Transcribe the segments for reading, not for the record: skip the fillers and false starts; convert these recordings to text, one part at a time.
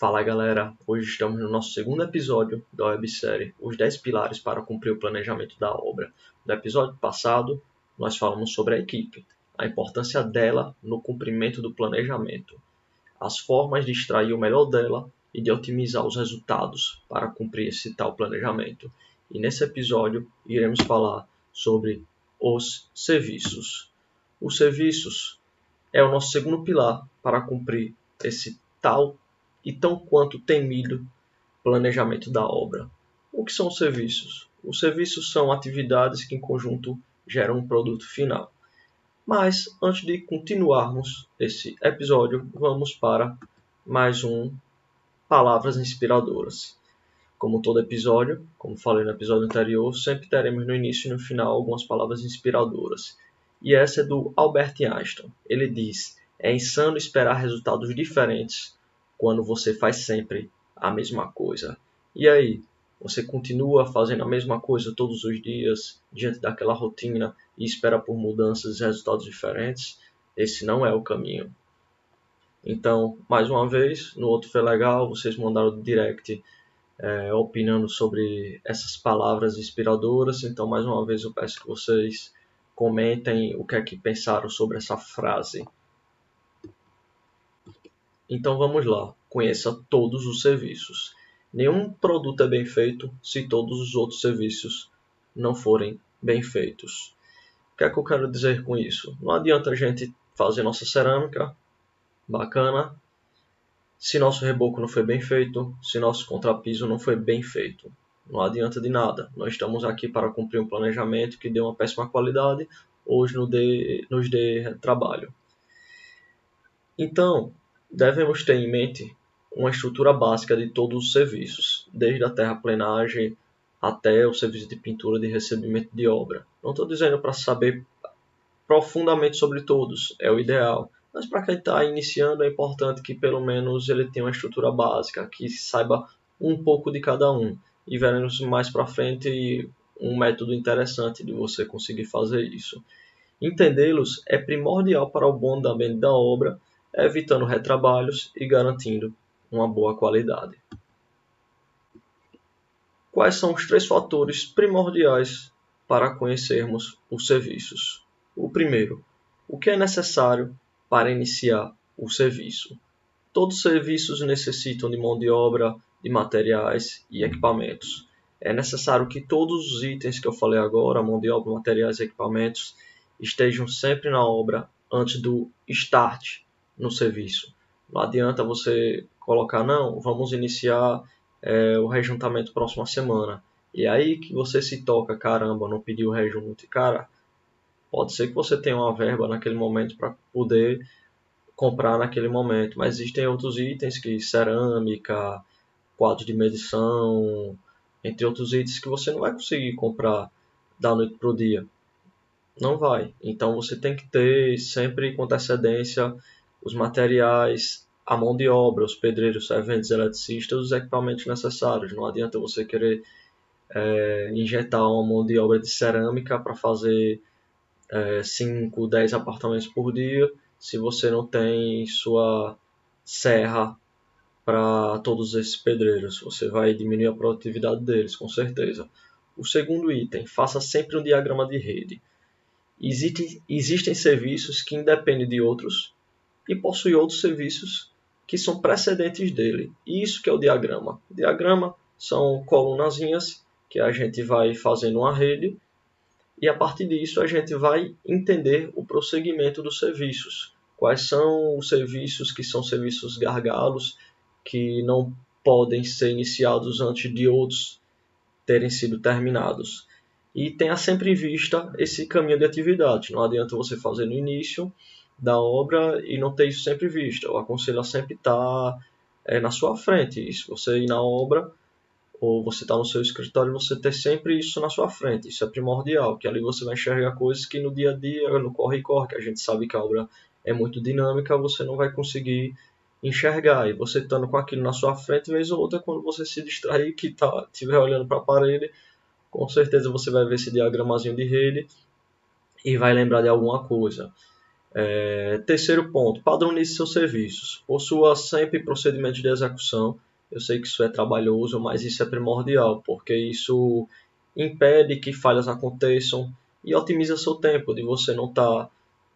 Fala galera, hoje estamos no nosso segundo episódio da websérie Os 10 Pilares para Cumprir o Planejamento da Obra. No episódio passado, nós falamos sobre a equipe, a importância dela no cumprimento do planejamento, as formas de extrair o melhor dela e de otimizar os resultados para cumprir esse tal planejamento. E nesse episódio, iremos falar sobre os serviços. Os serviços é o nosso segundo pilar para cumprir esse tal e tão quanto temido planejamento da obra. O que são os serviços? Os serviços são atividades que em conjunto geram um produto final. Mas antes de continuarmos esse episódio, vamos para mais um Palavras Inspiradoras. Como todo episódio, como falei no episódio anterior, sempre teremos no início e no final algumas palavras inspiradoras. E essa é do Albert Einstein. Ele diz: é insano esperar resultados diferentes quando você faz sempre a mesma coisa. E aí, você continua fazendo a mesma coisa todos os dias, diante daquela rotina, e espera por mudanças e resultados diferentes? Esse não é o caminho. Então, mais uma vez, no outro foi legal, vocês mandaram no direct opinando sobre essas palavras inspiradoras. Então, mais uma vez, eu peço que vocês comentem o que é que pensaram sobre essa frase. Então vamos lá, conheça todos os serviços. Nenhum produto é bem feito se todos os outros serviços não forem bem feitos. O que é que eu quero dizer com isso? Não adianta a gente fazer nossa cerâmica bacana se nosso reboco não foi bem feito, se nosso contrapiso não foi bem feito. Não adianta de nada. Nós estamos aqui para cumprir um planejamento que dê uma péssima qualidade ou nos dê trabalho. Então, devemos ter em mente uma estrutura básica de todos os serviços, desde a terraplenagem até o serviço de pintura de recebimento de obra. Não estou dizendo para saber profundamente sobre todos, é o ideal. Mas para quem está iniciando é importante que pelo menos ele tenha uma estrutura básica, que saiba um pouco de cada um. E veremos mais para frente um método interessante de você conseguir fazer isso. Entendê-los é primordial para o bom andamento da obra, evitando retrabalhos e garantindo uma boa qualidade. Quais são os 3 fatores primordiais para conhecermos os serviços? O primeiro, o que é necessário para iniciar o serviço? Todos os serviços necessitam de mão de obra, de materiais e equipamentos. É necessário que todos os itens que eu falei agora, mão de obra, materiais e equipamentos, estejam sempre na obra antes do start no serviço. Não adianta você colocar, não, vamos iniciar o rejuntamento próxima semana. E aí que você se toca, caramba, não pediu o rejunte. Cara, pode ser que você tenha uma verba naquele momento para poder comprar naquele momento, mas existem outros itens que cerâmica, quadro de medição, entre outros itens que você não vai conseguir comprar da noite para o dia. Não vai. Então você tem que ter sempre com antecedência os materiais, a mão de obra, os pedreiros, serventes, eletricistas, os equipamentos necessários. Não adianta você querer injetar uma mão de obra de cerâmica para fazer 5, 10 apartamentos por dia se você não tem sua serra para todos esses pedreiros. Você vai diminuir a produtividade deles, com certeza. O segundo item, faça sempre um diagrama de rede. Existem serviços que independem de outros e possuem outros serviços que são precedentes dele. E isso que é o diagrama. O diagrama são colunazinhas que a gente vai fazendo uma rede e a partir disso a gente vai entender o prosseguimento dos serviços. Quais são os serviços que são serviços gargalos, que não podem ser iniciados antes de outros terem sido terminados. E tenha sempre em vista esse caminho de atividade. Não adianta você fazer no início da obra e não ter isso sempre em vista. Eu aconselho a sempre estar na sua frente. E se você ir na obra ou você está no seu escritório, você ter sempre isso na sua frente. Isso é primordial, que ali você vai enxergar coisas que no dia a dia, no corre-corre, que a gente sabe que a obra é muito dinâmica, você não vai conseguir enxergar. E você estando com aquilo na sua frente, vez ou outra, quando você se distrair, que estiver olhando para a parede, com certeza você vai ver esse diagramazinho de rede e vai lembrar de alguma coisa. Terceiro ponto, padronize seus serviços. Possua sempre procedimentos de execução. Eu sei que isso é trabalhoso, mas isso é primordial, porque isso impede que falhas aconteçam e otimiza seu tempo, de você não estar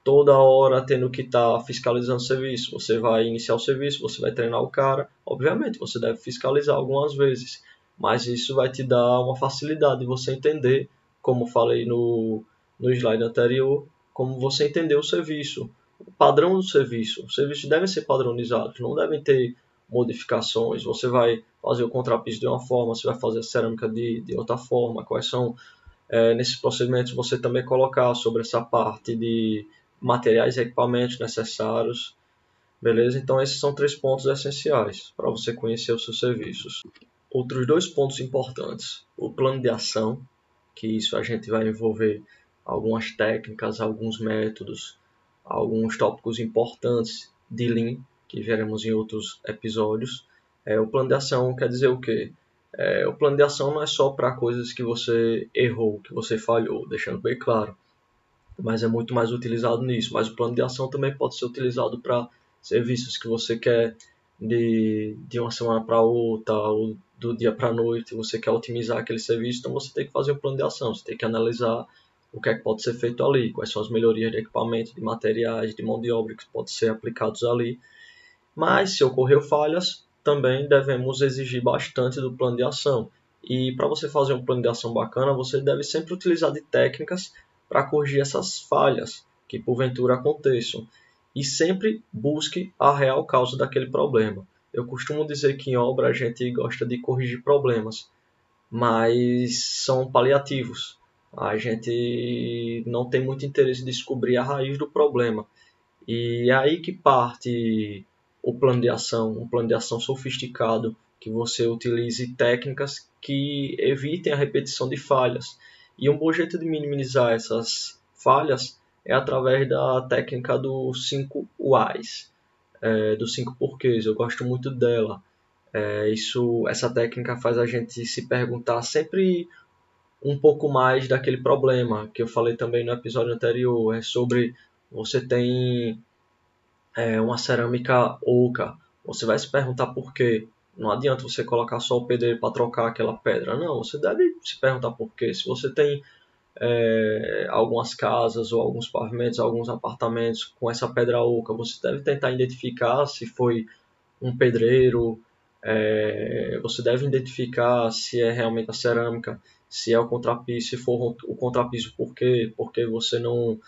toda hora tendo que estar fiscalizando o serviço. Você vai iniciar o serviço, você vai treinar o cara. Obviamente, você deve fiscalizar algumas vezes, mas isso vai te dar uma facilidade de você entender, como falei no slide anterior, como você entender o serviço, o padrão do serviço. Os serviços devem ser padronizados, não devem ter modificações. Você vai fazer o contrapiso de uma forma, você vai fazer a cerâmica de outra forma. Quais são, nesses procedimentos, você também colocar sobre essa parte de materiais e equipamentos necessários. Beleza? Então, esses são 3 pontos essenciais para você conhecer os seus serviços. Outros 2 pontos importantes: o plano de ação, que isso a gente vai envolver algumas técnicas, alguns métodos, alguns tópicos importantes de Lean, que veremos em outros episódios. O plano de ação quer dizer o quê? O plano de ação não é só para coisas que você errou, que você falhou, deixando bem claro, mas é muito mais utilizado nisso. Mas o plano de ação também pode ser utilizado para serviços que você quer de uma semana para outra, ou do dia para a noite, você quer otimizar aquele serviço, então você tem que fazer um plano de ação, você tem que analisar o que é que pode ser feito ali, quais são as melhorias de equipamento, de materiais, de mão de obra que podem ser aplicados ali. Mas se ocorreu falhas, também devemos exigir bastante do plano de ação. E para você fazer um plano de ação bacana, você deve sempre utilizar de técnicas para corrigir essas falhas que porventura aconteçam. E sempre busque a real causa daquele problema. Eu costumo dizer que em obra a gente gosta de corrigir problemas, mas são paliativos. A gente não tem muito interesse em descobrir a raiz do problema. E é aí que parte o plano de ação, um plano de ação sofisticado, que você utilize técnicas que evitem a repetição de falhas. E um bom jeito de minimizar essas falhas é através da técnica dos 5 whys, dos 5 porquês. Eu gosto muito dela. Essa técnica faz a gente se perguntar sempre um pouco mais daquele problema, que eu falei também no episódio anterior. É sobre você tem uma cerâmica oca. Você vai se perguntar por quê. Não adianta você colocar só o pedreiro para trocar aquela pedra. Não, você deve se perguntar por quê. Se você tem algumas casas ou alguns pavimentos, alguns apartamentos com essa pedra oca, você deve tentar identificar se foi um pedreiro, você deve identificar se é realmente a cerâmica, se é o contrapiso, se for o contrapiso, por quê? Porque você não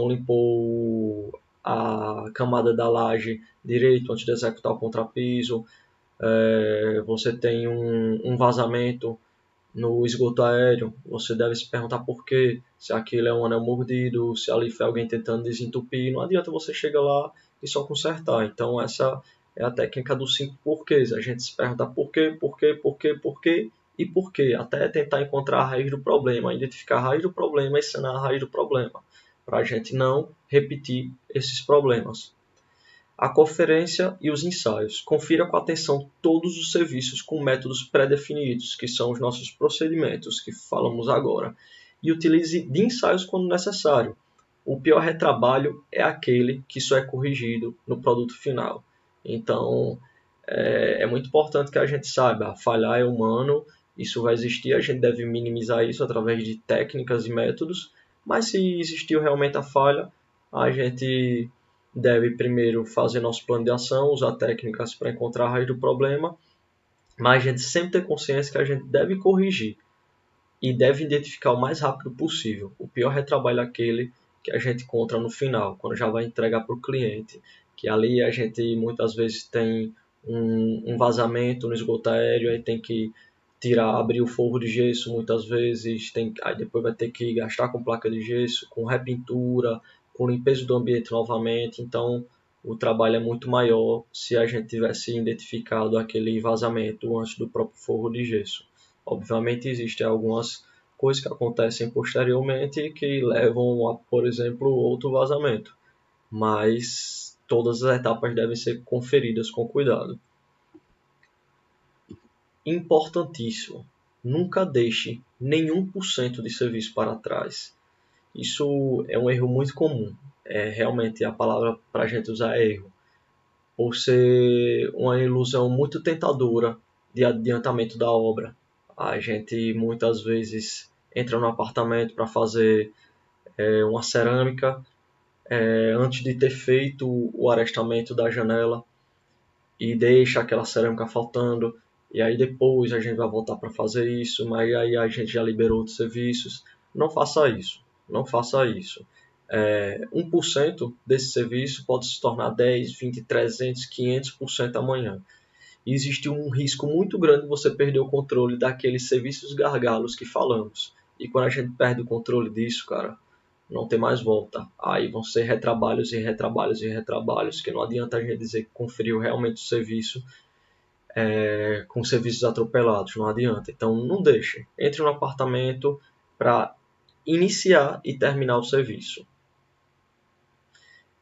limpou a camada da laje direito antes de executar o contrapiso. Você tem um vazamento no esgoto aéreo, você deve se perguntar por quê, se aquilo é um anel mordido, se ali foi alguém tentando desentupir. Não adianta você chegar lá e só consertar. Então essa é a técnica dos 5 porquês. A gente se pergunta por quê, por quê, por quê, por quê e por quê, até tentar encontrar a raiz do problema, identificar a raiz do problema e sanar a raiz do problema, para a gente não repetir esses problemas. A conferência e os ensaios. Confira com atenção todos os serviços com métodos pré-definidos, que são os nossos procedimentos que falamos agora, e utilize de ensaios quando necessário. O pior retrabalho é aquele que só é corrigido no produto final. Então, é muito importante que a gente saiba, falhar é humano, isso vai existir, a gente deve minimizar isso através de técnicas e métodos, mas se existiu realmente a falha, a gente deve primeiro fazer nosso plano de ação, usar técnicas para encontrar a raiz do problema, mas a gente sempre ter consciência que a gente deve corrigir e deve identificar o mais rápido possível. O pior retrabalho é aquele que a gente encontra no final, quando já vai entregar para o cliente, que ali a gente muitas vezes tem um vazamento no esgoto aéreo, aí tem que abrir o forro de gesso muitas vezes, aí depois vai ter que gastar com placa de gesso, com repintura, com limpeza do ambiente novamente. Então o trabalho é muito maior se a gente tivesse identificado aquele vazamento antes do próprio forro de gesso. Obviamente existem algumas coisas que acontecem posteriormente que levam a, por exemplo, outro vazamento, mas todas as etapas devem ser conferidas com cuidado. Importantíssimo, nunca deixe nenhum por cento de serviço para trás. Isso é um erro muito comum. realmente a palavra para a gente usar é erro, por ser uma ilusão muito tentadora de adiantamento da obra. A gente muitas vezes entra no apartamento para fazer uma cerâmica antes de ter feito o arestamento da janela e deixa aquela cerâmica faltando, e aí depois a gente vai voltar para fazer isso, mas aí a gente já liberou outros serviços. Não faça isso, não faça isso. 1% desse serviço pode se tornar 10, 20, 300, 500% amanhã. E existe um risco muito grande de você perder o controle daqueles serviços gargalos que falamos. E quando a gente perde o controle disso, cara, não tem mais volta. Aí vão ser retrabalhos e retrabalhos e retrabalhos, que não adianta a gente dizer que conferiu realmente o serviço com serviços atropelados, não adianta. Então não deixe. Entre no apartamento para iniciar e terminar o serviço.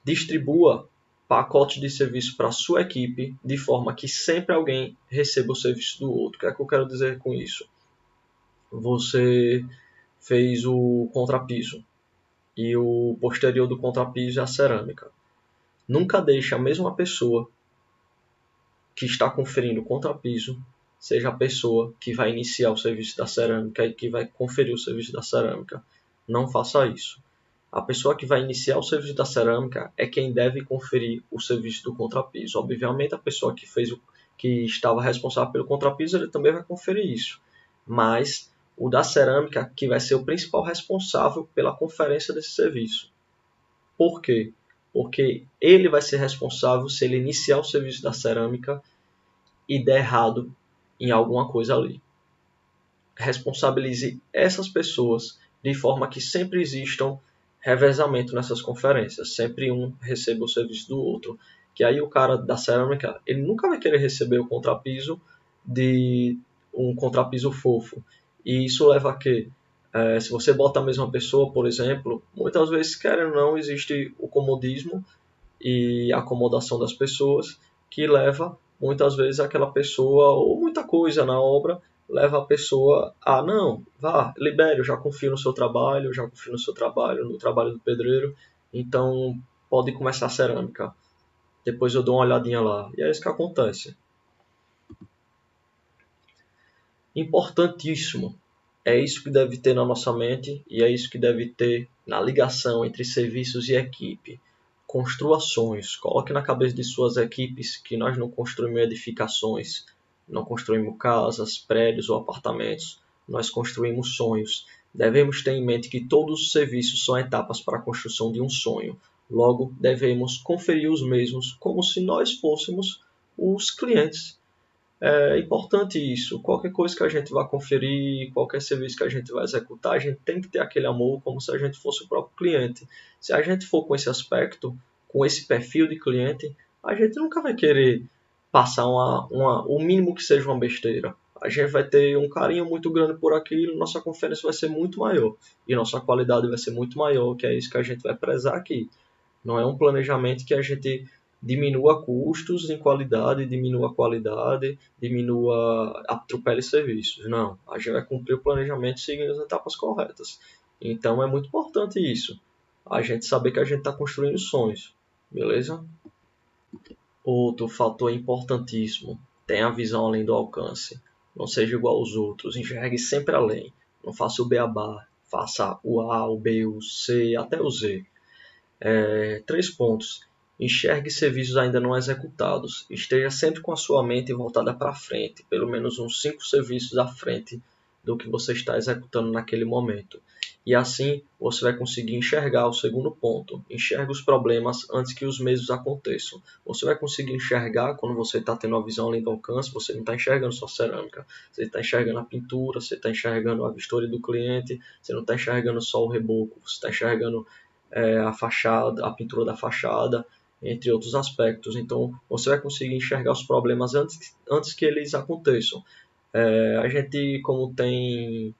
Distribua pacotes de serviço para a sua equipe de forma que sempre alguém receba o serviço do outro. O que é que eu quero dizer com isso? Você fez o contrapiso e o posterior do contrapiso é a cerâmica. Nunca deixe a mesma pessoa que está conferindo o contrapiso seja a pessoa que vai iniciar o serviço da cerâmica e que vai conferir o serviço da cerâmica. Não faça isso. A pessoa que vai iniciar o serviço da cerâmica é quem deve conferir o serviço do contrapiso. Obviamente, a pessoa que estava responsável pelo contrapiso, ele também vai conferir isso. Mas o da cerâmica que vai ser o principal responsável pela conferência desse serviço. Por quê? Porque ele vai ser responsável se ele iniciar o serviço da cerâmica e der errado em alguma coisa ali. Responsabilize essas pessoas de forma que sempre existam revezamento nessas conferências, sempre um receba o serviço do outro, que aí o cara da cerâmica, ele nunca vai querer receber o contrapiso de um contrapiso fofo, e isso leva a que, se você bota a mesma pessoa, por exemplo, muitas vezes, querendo ou não, existe o comodismo e a acomodação das pessoas, que leva muitas vezes aquela pessoa, ou muita coisa na obra, leva a pessoa a, não, vá, libere, eu já confio no seu trabalho, já confio no seu trabalho, no trabalho do pedreiro, então pode começar a cerâmica. Depois eu dou uma olhadinha lá. E é isso que acontece. Importantíssimo. É isso que deve ter na nossa mente e é isso que deve ter na ligação entre serviços e equipe. Construa sonhos. Coloque na cabeça de suas equipes que nós não construímos edificações, não construímos casas, prédios ou apartamentos. Nós construímos sonhos. Devemos ter em mente que todos os serviços são etapas para a construção de um sonho. Logo, devemos conferir os mesmos como se nós fôssemos os clientes. É importante isso. Qualquer coisa que a gente vai conferir, qualquer serviço que a gente vai executar, a gente tem que ter aquele amor como se a gente fosse o próprio cliente. Se a gente for com esse aspecto, com esse perfil de cliente, a gente nunca vai querer passar o mínimo que seja uma besteira. A gente vai ter um carinho muito grande por aquilo, nossa conferência vai ser muito maior e nossa qualidade vai ser muito maior, que é isso que a gente vai prezar aqui. Não é um planejamento que a gente diminua custos em qualidade, diminua qualidade, diminua, atropele serviços. Não, a gente vai cumprir o planejamento seguindo as etapas corretas. Então é muito importante isso, a gente saber que a gente está construindo sonhos, beleza? Outro fator importantíssimo, tenha a visão além do alcance. Não seja igual aos outros, enxergue sempre além. Não faça o beabá, faça o A, o B, o C, até o Z. 3 pontos. Enxergue serviços ainda não executados. Esteja sempre com a sua mente voltada para frente, pelo menos uns 5 serviços à frente do que você está executando naquele momento. E assim você vai conseguir enxergar o segundo ponto. Enxergue os problemas antes que os mesmos aconteçam. Você vai conseguir enxergar quando você está tendo a visão além do alcance, você não está enxergando só cerâmica, você está enxergando a pintura, você está enxergando a vistoria do cliente, você não está enxergando só o reboco, você está enxergando a fachada, a pintura da fachada, entre outros aspectos. Então, você vai conseguir enxergar os problemas antes que eles aconteçam. A gente, como tem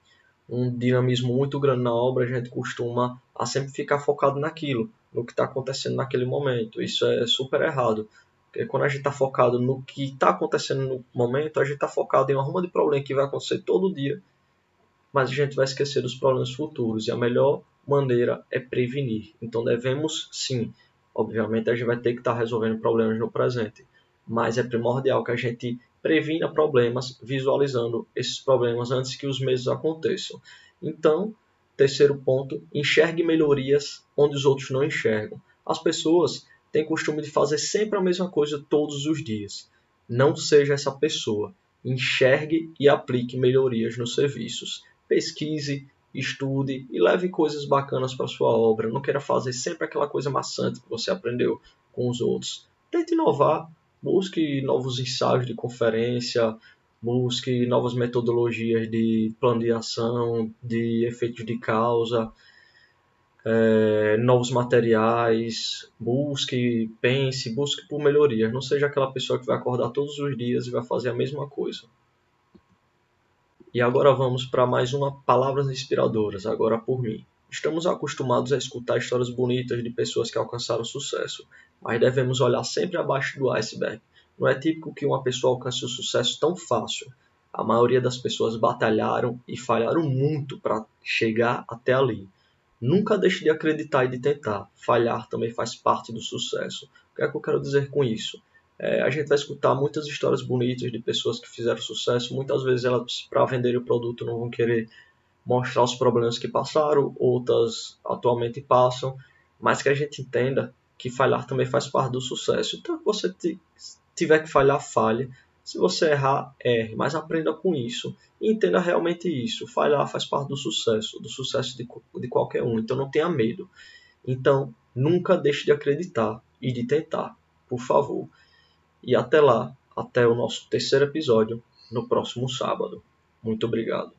um dinamismo muito grande na obra, a gente costuma a sempre ficar focado naquilo, no que está acontecendo naquele momento. Isso é super errado. Porque quando a gente está focado no que está acontecendo no momento, a gente está focado em uma ruma de problema que vai acontecer todo dia, mas a gente vai esquecer dos problemas futuros. E a melhor maneira é prevenir. Então devemos sim, obviamente a gente vai ter que estar resolvendo problemas no presente, mas é primordial que a gente previna problemas visualizando esses problemas antes que os mesmos aconteçam. Então, terceiro ponto, enxergue melhorias onde os outros não enxergam. As pessoas têm costume de fazer sempre a mesma coisa todos os dias. Não seja essa pessoa. Enxergue e aplique melhorias nos serviços. Pesquise, estude e leve coisas bacanas para sua obra. Não queira fazer sempre aquela coisa maçante que você aprendeu com os outros. Tente inovar, busque novos ensaios de conferência, busque novas metodologias de plano de ação, de efeitos de causa, novos materiais, busque, pense, busque por melhorias. Não seja aquela pessoa que vai acordar todos os dias e vai fazer a mesma coisa. E agora vamos para mais uma Palavras Inspiradoras, agora por mim. Estamos acostumados a escutar histórias bonitas de pessoas que alcançaram sucesso, mas devemos olhar sempre abaixo do iceberg. Não é típico que uma pessoa alcance o sucesso tão fácil. A maioria das pessoas batalharam e falharam muito para chegar até ali. Nunca deixe de acreditar e de tentar. Falhar também faz parte do sucesso. O que é que eu quero dizer com isso? A gente vai escutar muitas histórias bonitas de pessoas que fizeram sucesso. Muitas vezes elas, para vender o produto, não vão querer mostrar os problemas que passaram, outras atualmente passam, mas que a gente entenda que falhar também faz parte do sucesso. Então, se você tiver que falhar, falhe. Se você errar, erre, mas aprenda com isso. E entenda realmente isso. Falhar faz parte do sucesso de qualquer um. Então, não tenha medo. Então, nunca deixe de acreditar e de tentar, por favor. E até lá, até o nosso terceiro episódio, no próximo sábado. Muito obrigado.